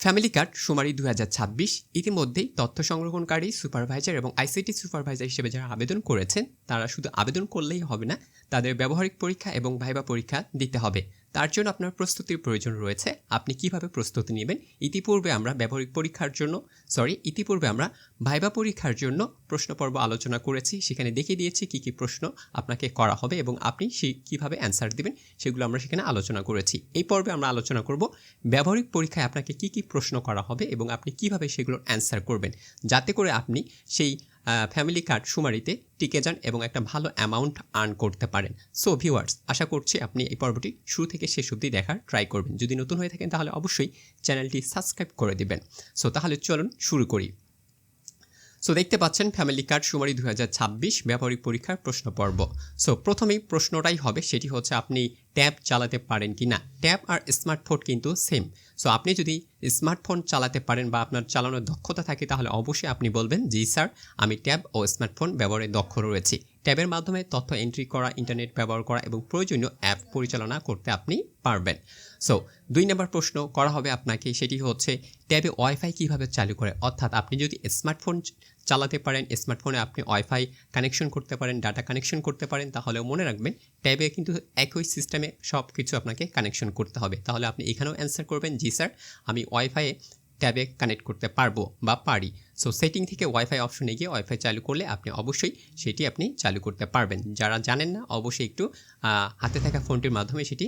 Family card শুমারি ২০২৬ ইতিমধ্যেই তথ্য সংগ্রহণকারী সুপারভাইজার এবং আইসিটি সুপারভাইজার হিসেবে যারা আবেদন করেছেন তারা শুধু আবেদন করলেই হবে না, তাদের ব্যবহারিক পরীক্ষা এবং ভাইবা পরীক্ষা দিতে হবে। তার জন্য আপনার প্রস্তুতির প্রয়োজন রয়েছে। আপনি কিভাবে প্রস্তুতি নেবেন? ইতিপূর্বে আমরা ভাইবা পরীক্ষার জন্য প্রশ্ন পর্ব আলোচনা করেছি, সেখানে দেখিয়ে দিয়েছি কী কী প্রশ্ন আপনাকে করা হবে এবং আপনি কীভাবে অ্যান্সার দেবেন সেগুলো আমরা সেখানে আলোচনা করেছি। এই পর্বে আমরা আলোচনা করব ব্যবহারিক পরীক্ষায় আপনাকে কী কী প্রশ্ন করা হবে এবং আপনি কিভাবে সেগুলোর অ্যান্সার করবেন, যাতে করে আপনি সেই ফ্যামিলি কার্ড শুমারিতে টিকে যান এবং একটা ভালো অ্যামাউন্ট আর্ন করতে পারেন। সো ভিউয়ার্স, আশা করছি আপনি এই পর্বটি শুরু থেকে শেষ অবধি দেখার ট্রাই করবেন। যদি নতুন হয়ে থাকেন তাহলে অবশ্যই চ্যানেলটি সাবস্ক্রাইব করে দিবেন। সো তাহলে চলুন শুরু করি। সো দেখতে পাচ্ছেন ফ্যামিলি কার্ড শুমারি ২০২৬ ব্যবহারিক পরীক্ষার প্রশ্ন পর্ব। সো প্রথমেই প্রশ্নটাই হবে, সেটি হচ্ছে আপনি ট্যাব চালাতে পারেন কি না। ট্যাব আর স্মার্টফোন কিন্তু সেম। সো আপনি যদি স্মার্টফোন চালাতে পারেন বা আপনার চালানোর দক্ষতা থাকে তাহলে অবশ্যই আপনি বলবেন, জি স্যার, আমি ট্যাব ও স্মার্টফোন ব্যবহারে দক্ষ রয়েছি। ট্যাবের মাধ্যমে তথ্য এন্ট্রি করা, ইন্টারনেট ব্যবহার করা এবং প্রয়োজনীয় অ্যাপ পরিচালনা করতে আপনি পারবেন। সো ২ নম্বর প্রশ্ন করা হবে আপনাকে, সেটি হচ্ছে ট্যাবে ওয়াইফাই কীভাবে চালু করে। অর্থাৎ আপনি যদি স্মার্টফোন চালাতে পারেন, স্মার্টফোনে আপনি ওয়াইফাই কানেকশন করতে পারেন, ডাটা কানেকশন করতে পারেন, তাহলে মনে রাখবেন ট্যাবে কিন্তু একই সিস্টেমে সব কিছু আপনাকে কানেকশন করতে হবে। তাহলে আপনি এখানেও অ্যান্সার করবেন, জি স্যার, আমি ওয়াইফাইয়ে ট্যাবে কানেক্ট করতে পারবো বা পারি। সো সেটিং থেকে ওয়াইফাই অপশনে গিয়ে ওয়াইফাই চালু করলে আপনি অবশ্যই সেটি আপনি চালু করতে পারবেন। যারা জানেন না অবশ্যই একটু হাতে থাকা ফোনটির মাধ্যমে সেটি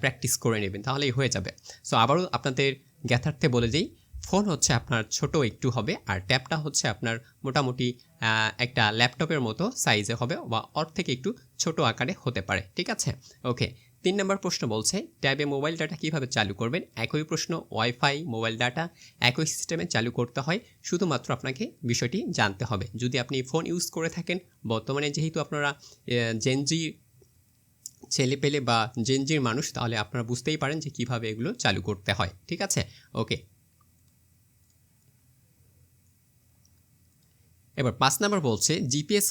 প্র্যাকটিস করে নেবেন, তাহলেই হয়ে যাবে। সো আবারও আপনাদের জ্ঞাতার্থে বলে দিই, ফোন হচ্ছে আপনার ছোট একটু হবে আর ট্যাবটা হচ্ছে আপনার মোটামুটি একটা ল্যাপটপের মতো সাইজে হবে বা ওর থেকে একটু ছোট আকারে হতে পারে। ঠিক আছে, ওকে। ৩ নম্বর প্রশ্ন বলছে ট্যাবে মোবাইল ডাটা কীভাবে চালু করবেন। একই প্রশ্ন, ওয়াইফাই মোবাইল ডাটা একই সিস্টেমে চালু করতে হয়, শুধুমাত্র আপনাকে বিষয়টি জানতে হবে। যদি আপনি ফোন ইউজ করে থাকেন, বর্তমানে যেহেতু আপনারা জেনজি ছেলেপেলে বা জেনজির মানুষ, তাহলে আপনারা বুঝতেই পারেন যে কীভাবে এগুলো চালু করতে হয়। ঠিক আছে, ওকে। এবার ৫ নাম্বার বলছে জিপিএস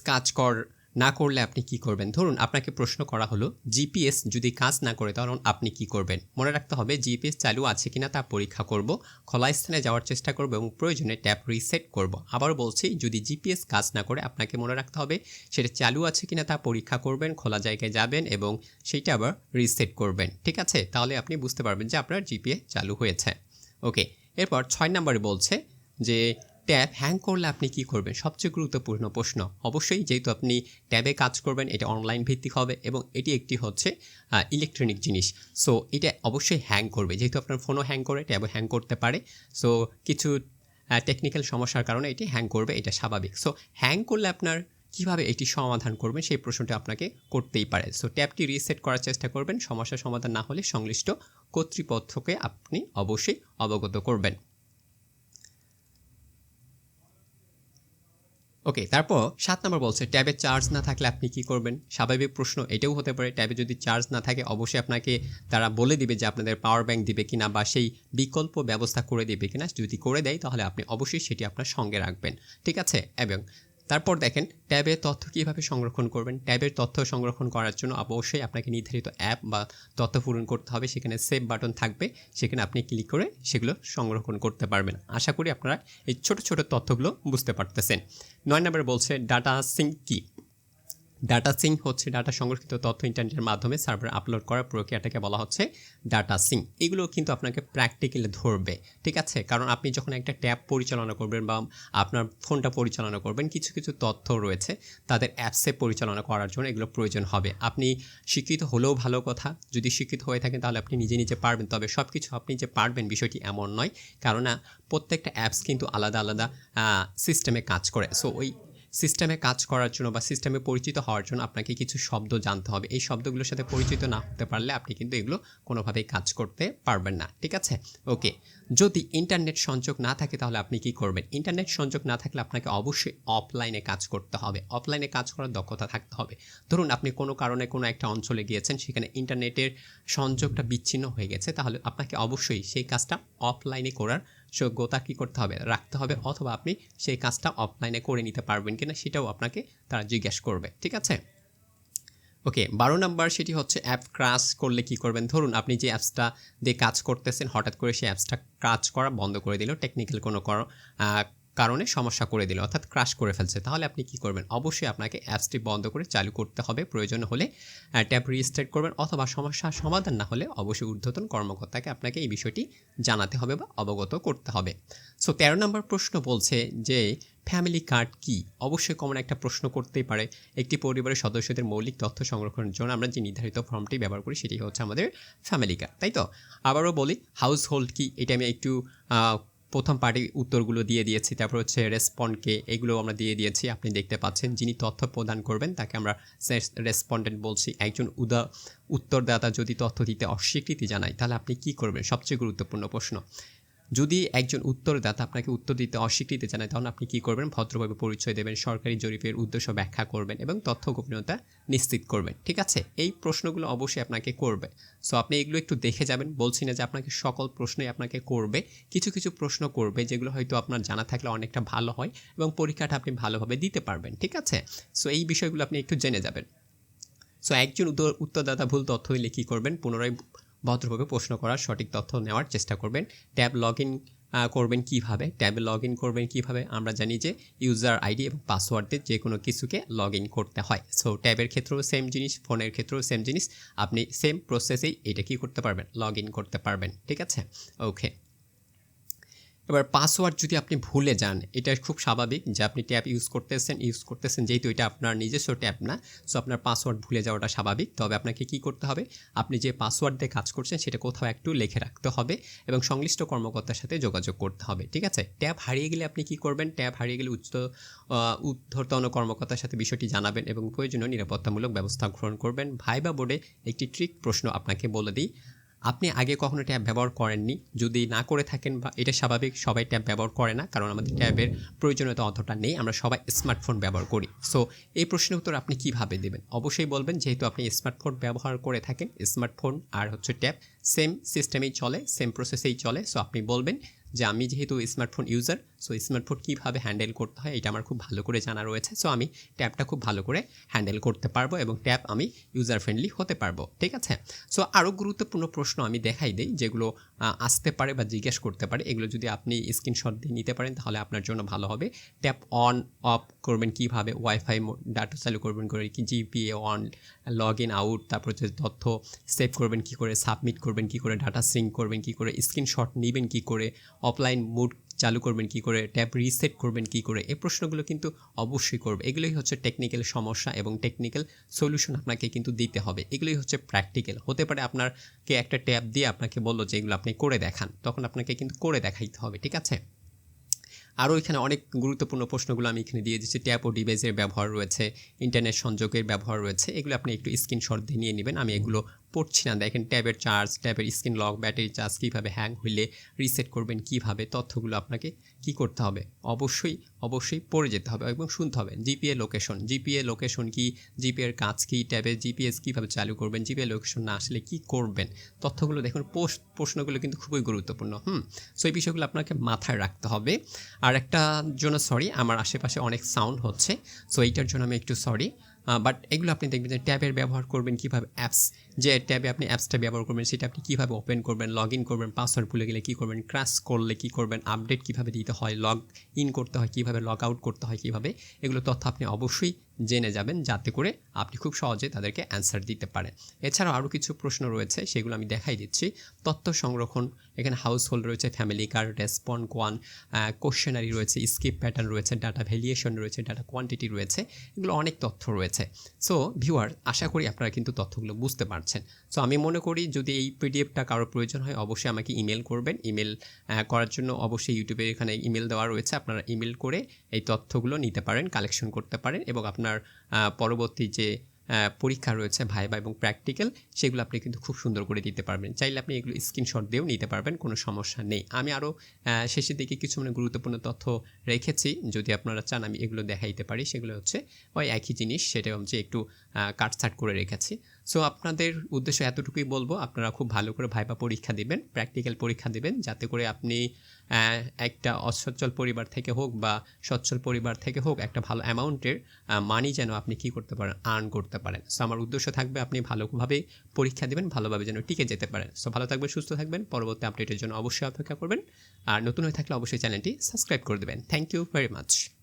না করলে আপনি কি করবেন। ধরুন আপনাকে প্রশ্ন করা হলো জিপিএস যদি কাজ না করে তখন আপনি কি করবেন। মনে রাখতে হবে জিপিএস চালু আছে কিনা তা পরীক্ষা করব, খোলা স্থানে যাওয়ার চেষ্টা করব এবং প্রয়োজনে ট্যাব রিসেট করব। আবার বলছি, যদি জিপিএস কাজ না করে আপনাকে মনে রাখতে হবে সেটা চালু আছে কিনা তা পরীক্ষা করবেন, খোলা জায়গায় যাবেন এবং সেইটা আবার রিসেট করবেন। ঠিক আছে, তাহলে আপনি বুঝতে পারবেন যে আপনার জিপিএস চালু হয়েছে। ওকে, এরপর ৬ নম্বরে বলছে যে ট্যাব হ্যাং করলে আপনি কি করবেন। সবচেয়ে গুরুত্বপূর্ণ প্রশ্ন। অবশ্যই যেহেতু আপনি ট্যাবে কাজ করবেন, এটা অনলাইন ভিত্তিক হবে এবং এটি একটি হচ্ছে ইলেকট্রনিক জিনিস। সো এটা অবশ্যই হ্যাং করবে, যেহেতু আপনার ফোনও হ্যাং করে, ট্যাবও হ্যাং করতে পারে। সো কিছু টেকনিক্যাল সমস্যার কারণে এটি হ্যাং করবে, এটা স্বাভাবিক। সো হ্যাং করলে আপনার কীভাবে এটি সমাধান করবেন সেই প্রশ্নটি আপনাকে করতেই পারে। সো ট্যাবটি রিসেট করার চেষ্টা করবেন, সমস্যার সমাধান না হলে সংশ্লিষ্ট কর্তৃপক্ষকে আপনি অবশ্যই অবগত করবেন। ওকে, তারপর ৭ নম্বর বলছে ট্যাবে চার্জ না থাকলে আপনি কি করবেন। স্বাভাবিক প্রশ্ন, এটাও হতে পারে। ট্যাবে যদি চার্জ না থাকে অবশ্যই আপনাকে তারা বলে দিবে যে আপনাদের পাওয়ার ব্যাংক দিবে কিনা বা সেই বিকল্প ব্যবস্থা করে দেবে কিনা। যদি করে দেয় তাহলে আপনি অবশ্যই সেটি আপনার সঙ্গে রাখবেন। ঠিক আছে, এবং তারপর দেখেন ট্যাবের তথ্য কীভাবে সংরক্ষণ করবেন। ট্যাবের তথ্য সংরক্ষণ করার জন্য অবশ্যই আপনাকে নির্ধারিত অ্যাপ বা তথ্য পূরণ করতে হবে, সেখানে সেভ বাটন থাকবে, সেখানে আপনি ক্লিক করে সেগুলো সংরক্ষণ করতে পারবেন। আশা করি আপনারা এই ছোট ছোট তথ্যগুলো বুঝতে পারতেছেন। ৯ নম্বরে বলছে ডাটা সিঙ্ক কী। ডাটা সিঙ্ক হচ্ছে ডাটা সংরক্ষিত তথ্য ইন্টারনেটের মাধ্যমে সার্ভারে আপলোড করার প্রক্রিয়াটাকে বলা হচ্ছে ডাটা সিঙ্ক। এগুলো কিন্তু আপনাকে প্র্যাকটিক্যালি ধরবে। ঠিক আছে, কারণ আপনি যখন একটা ট্যাব পরিচালনা করবেন বা আপনার ফোনটা পরিচালনা করবেন, কিছু কিছু তথ্য রয়েছে তাদের অ্যাপসে পরিচালনা করার জন্য এগুলো প্রয়োজন হবে। আপনি শিক্ষিত হলেও ভালো কথা, যদি শিক্ষিত হয়ে থাকেন তাহলে আপনি নিজে নিজে পারবেন, তবে সব কিছু আপনি যে পারবেন বিষয়টি এমন নয়, কেননা প্রত্যেকটা অ্যাপস কিন্তু আলাদা আলাদা সিস্টেমে কাজ করে। সো ওই সিস্টেমে কাজ করার জন্য বা সিস্টেমে পরিচিত হওয়ার জন্য আপনাকে কিছু শব্দ জানতে হবে। এই শব্দগুলোর সাথে পরিচিত না হতে পারলে আপনি কিন্তু এগুলো কোনোভাবেই কাজ করতে পারবেন না। ঠিক আছে, ওকে। যদি ইন্টারনেট সংযোগ না থাকে তাহলে আপনি কি করবেন। ইন্টারনেট সংযোগ না থাকলে আপনাকে অবশ্যই অফলাইনে কাজ করতে হবে। অফলাইনে কাজ করার দক্ষতা থাকতে হবে। ধরুন আপনি কোনো কারণে কোনো একটা অঞ্চলে গিয়েছেন, সেখানে ইন্টারনেটের সংযোগটা বিচ্ছিন্ন হয়ে গেছে, তাহলে আপনাকে অবশ্যই সেই কাজটা অফলাইনে করার যোগ্যতা কী করতে হবে, রাখতে হবে, অথবা আপনি সেই কাজটা অফলাইনে করে নিতে পারবেন কিনা সেটাও আপনাকে তারা জিজ্ঞেস করবে। ঠিক আছে, ওকে ১২ নাম্বার সেটি হচ্ছে অ্যাপ ক্রাশ করলে কি করবেন? ধরুন আপনি যে অ্যাপসটা দিয়ে কাজ করতেছেন হঠাৎ করে সেই অ্যাপসটা কাজ করা বন্ধ করে দিল। টেকনিক্যাল কোনো আ কারণে সমস্যা করে দিল অর্থাৎ ক্রাশ করে ফেলছে। তাহলে আপনি কি করবেন? অবশ্যই আপনাকে অ্যাপসটি বন্ধ করে চালু করতে হবে। প্রয়োজন হলে ট্যাব রিস্টার্ট করবেন অথবা সমস্যার সমাধান না হলে অবশ্যই ঊর্ধ্বতন কর্মকর্তাকে আপনাকে এই বিষয়টি জানাতে হবে বা অবগত করতে হবে। সো ১৩ নম্বর প্রশ্ন বলছে যে ফ্যামিলি কার্ড কি? অবশ্যই কমন একটা প্রশ্ন করতেই পারে। একটি পরিবারের সদস্যদের মৌলিক তথ্য সংরক্ষণের জন্য আমরা যে নির্ধারিত ফর্মটি ব্যবহার করি সেটি হচ্ছে আমাদের ফ্যামিলি কার্ড, তাই তো? আবারও বলি হাউস হোল্ড কি? এটা আমি একটু আ প্রথম পার্টি উত্তরগুলো দিয়ে দিয়েছি। তারপর হচ্ছে রেসপন্ড কে? এগুলো আমরা দিয়ে দিয়েছি। আপনি দেখতে পাচ্ছেন যিনি তথ্য প্রদান করবেন তাকে আমরা রেসপন্ডেন্ট বলছি। একজন উত্তরদাতা যদি তথ্য দিতে অস্বীকৃতি জানায় তাহলে আপনি কি করবেন? সবচেয়ে গুরুত্বপূর্ণ প্রশ্ন। যদি একজন উত্তরদাতা আপনাকে উত্তর দিতে অস্বীকৃতি জানায় তখন আপনি কী করবেন? ভদ্রভাবে পরিচয় দেবেন, সরকারি জরিপের উদ্দেশ্য ব্যাখ্যা করবেন এবং তথ্য গোপনীয়তা নিশ্চিত করবেন। ঠিক আছে? এই প্রশ্নগুলো অবশ্যই আপনাকে করবে। সো আপনি এগুলো একটু দেখে যাবেন। বলছি না যে আপনাকে সকল প্রশ্নই আপনাকে করবে। কিছু, কিছু প্রশ্ন করবে যেগুলো হয়তো আপনার জানা থাকলে অনেকটা ভালো হয় এবং পরীক্ষাটা আপনি ভালোভাবে দিতে পারবেন। ঠিক আছে? সো এই বিষয়গুলো আপনি একটু জেনে যাবেন। সো একজন উত্তরদাতা ভুল তথ্য হইলে কী করবেন? পুনরায় ভদ্রভাবে প্রশ্ন করার সঠিক তথ্য নেওয়ার চেষ্টা করবেন। ট্যাব লগ ইন করবেন কীভাবে? ট্যাবে লগ ইন করবেন কীভাবে? আমরা জানি যে ইউজার আইডি এবং পাসওয়ার্ড দিয়ে যে কোনো কিছুকে লগ ইন করতে হয়। সো ট্যাবের ক্ষেত্রেও সেম জিনিস, ফোনের ক্ষেত্রেও সেম জিনিস। আপনি সেম প্রসেসেই এটা কী করতে পারবেন? লগ ইন করতে পারবেন। ঠিক আছে? ওকে। এবার পাসওয়ার্ড যদি আপনি ভুলে যান, এটা খুব স্বাভাবিক যে আপনি ট্যাব ইউজ করতেছেন যেহেতু এটা আপনার নিজস্ব ট্যাব না, সো আপনার পাসওয়ার্ড ভুলে যাওয়াটা স্বাভাবিক। তবে আপনাকে কি করতে হবে? আপনি যে পাসওয়ার্ড দিয়ে কাজ করছেন সেটা কোথাও একটু লিখে রাখতে হবে এবং সংশ্লিষ্ট কর্মকর্তার সাথে যোগাযোগ করতে হবে। ঠিক আছে? ট্যাব হারিয়ে গেলে আপনি কি করবেন? ট্যাব হারিয়ে গেলে ঊর্ধ্বতন কর্মকর্তার সাথে বিষয়টি জানাবেন এবং প্রয়োজনীয় নিরাপত্তামূলক ব্যবস্থা গ্রহণ করবেন। ভাইবা বোর্ডে একটি ট্রিক প্রশ্ন আপনাকে বলে দিই। আপনি আগে কখনো ট্যাব ব্যবহার করেননি, যদি না করে থাকেন বা এটা স্বাভাবিক, সবাই ট্যাব ব্যবহার করে না কারণ আমাদের ট্যাবের প্রয়োজনীয়তা অতটা নেই, আমরা সবাই স্মার্টফোন ব্যবহার করি। সো এই প্রশ্নের উত্তর আপনি কীভাবে দেবেন? অবশ্যই বলবেন যেহেতু আপনি স্মার্টফোন ব্যবহার করে থাকেন, স্মার্টফোন আর হচ্ছে ট্যাব সেম সিস্টেমেই চলে, সেম প্রসেসেই চলে। সো আপনি বলবেন যে আমি যেহেতু স্মার্টফোন ইউজার, সো স্মার্টফোন কীভাবে হ্যান্ডেল করতে হয় এটা আমার খুব ভালো করে জানা রয়েছে। সো আমি ট্যাবটা খুব ভালো করে হ্যান্ডেল করতে পারবো এবং ট্যাব আমি ইউজার ফ্রেন্ডলি হতে পারবো। ঠিক আছে? সো আরও গুরুত্বপূর্ণ প্রশ্ন আমি দেখাই দিই যেগুলো আসতে পারে বা জিজ্ঞেস করতে পারে। এগুলো যদি আপনি স্ক্রিনশট দিয়ে নিতে পারেন তাহলে আপনার জন্য ভালো হবে। ট্যাব অন অফ করবেন কীভাবে? ওয়াইফাই ডাটা চালু করবেন করে কি? GPA on, log in out, তারপর হচ্ছে তথ্য সেভ করবেন কী করে? সাবমিট করবেন কী করে? ডাটা সিঙ্ক করবেন কী করে? স্ক্রিনশট নেবেন কী করে? অফলাইন মুড চালু করবেন কী করে? ট্যাব রিসেট করবেন কী করে? এই প্রশ্নগুলো কিন্তু অবশ্যই করবে। এগুলোই হচ্ছে টেকনিক্যাল সমস্যা এবং টেকনিক্যাল সলিউশন আপনাকে কিন্তু দিতে হবে। এগুলোই হচ্ছে প্র্যাকটিক্যাল। হতে পারে আপনাকে একটা ট্যাব দিয়ে আপনাকে বলল যে এগুলো আপনি করে দেখান, তখন আপনাকে কিন্তু করে দেখাইতে হবে। ঠিক আছে? আরও এখানে অনেক গুরুত্বপূর্ণ প্রশ্নগুলো আমি এখানে দিয়ে দিচ্ছি। ট্যাব ও ডিভাইসের ব্যবহার রয়েছে, ইন্টারনেট সংযোগের ব্যবহার রয়েছে। এগুলো আপনি একটু স্ক্রিনশট দিয়ে নিয়ে নেবেন। আমি এগুলো পড়ছি না। দেখেন ট্যাবের চার্জ, ট্যাবের স্ক্রিন লক, ব্যাটারি চার্জ কীভাবে হ্যাং হইলে রিসেট করবেন কীভাবে? তথ্যগুলো আপনাকে কী করতে হবে? অবশ্যই পড়ে যেতে হবে এবং শুনতে হবে। জিপিএ লোকেশন কি? জিপিএর কাজ কি? ট্যাবে জিপিএস কীভাবে চালু করবেন? জিপিএ লোকেশন না আসলে কী করবেন? তথ্যগুলো দেখুন, প্রশ্নগুলো কিন্তু খুবই গুরুত্বপূর্ণ। সো এই বিষয়গুলো আপনাকে মাথায় রাখতে হবে। আর একটা জন্য সরি, আমার আশেপাশে অনেক সাউন্ড হচ্ছে, সো এইটার জন্য আমি একটু সরি। বাট এগুলো আপনি দেখবেন যে ট্যাবের ব্যবহার করবেন কীভাবে? অ্যাপস, যে ট্যাবে আপনি অ্যাপসটা ব্যবহার করবেন সেটা আপনি কীভাবে ওপেন করবেন, লগ ইন করবেন, পাসওয়ার্ড ভুলে গেলে কী করবেন, ক্র্যাশ করলে কী করবেন, আপডেট কীভাবে দিতে হয়, লগ ইন করতে হয় কীভাবে, লগ আউট করতে হয় কীভাবে, এগুলো তথ্য আপনি অবশ্যই জেনে যাবেন যাতে করে আপনি খুব সহজে তাদেরকে অ্যান্সার দিতে পারেন। এছাড়াও আরও কিছু প্রশ্ন রয়েছে সেগুলো আমি দেখাই দিচ্ছি। তথ্য সংরক্ষণ, এখানে হাউস হোল্ড রয়েছে, ফ্যামিলি কার্ড, রেসপন্ড কোয়ান, কোশ্চেনারি রয়েছে, স্কিপ প্যাটার্ন রয়েছে, ডাটা ভ্যালিয়েশন রয়েছে, ডাটা কোয়ান্টিটি রয়েছে, এগুলো অনেক তথ্য রয়েছে। সো ভিউয়ার, আশা করি আপনারা কিন্তু তথ্যগুলো বুঝতে পারছেন। সো আমি মনে করি যদি এই পিডিএফটা কারোর প্রয়োজন হয় অবশ্যই আমাকে ইমেল করবেন। ইমেল করার জন্য অবশ্যই ইউটিউবে এখানে ইমেল দেওয়া রয়েছে, আপনারা ইমেল করে এই তথ্যগুলো নিতে পারেন, কালেকশন করতে পারেন এবং আপনার পরবর্তী যে পরীক্ষা রয়েছে ভাইবা এবং প্র্যাকটিক্যাল, সেগুলো আপনি কিন্তু খুব সুন্দর করে দিতে পারবেন। চাইলে আপনি এগুলো স্ক্রিনশট দিয়েও নিতে পারবেন, কোনো সমস্যা নেই। আমি আরও শেষের দিকে কিছু গুরুত্বপূর্ণ তথ্য রেখেছি, যদি আপনারা চান আমি এগুলো দেখাইতে পারি। সেগুলো হচ্ছে ওই একই জিনিস, সেটা হচ্ছে একটু কাটছাট করে রেখেছি। সো আপনাদের উদ্দেশ্য এতটুকুই বলবো, আপনারা খুব ভালো করে ভাইবা পরীক্ষা দিবেন, প্র্যাকটিক্যাল পরীক্ষা দিবেন, যাতে করে আপনি একটা অসচ্ছল পরিবার থেকে হোক বা সচ্ছল পরিবার থেকে হোক একটা ভালো অ্যামাউন্টের মানি যেন আপনি কী করতে পারেন, আর্ন করতে পারেন। সো আমার উদ্দেশ্য থাকবে আপনি ভালোভাবে পরীক্ষা দেবেন, ভালোভাবে যেন টিকে যেতে পারেন। সো ভালো থাকবেন, সুস্থ থাকবেন, পরবর্তী আপডেটের জন্য অবশ্যই অপেক্ষা করবেন। আর নতুন হয়ে থাকলে অবশ্যই চ্যানেলটি সাবস্ক্রাইব করে দেবেন। Thank you very much.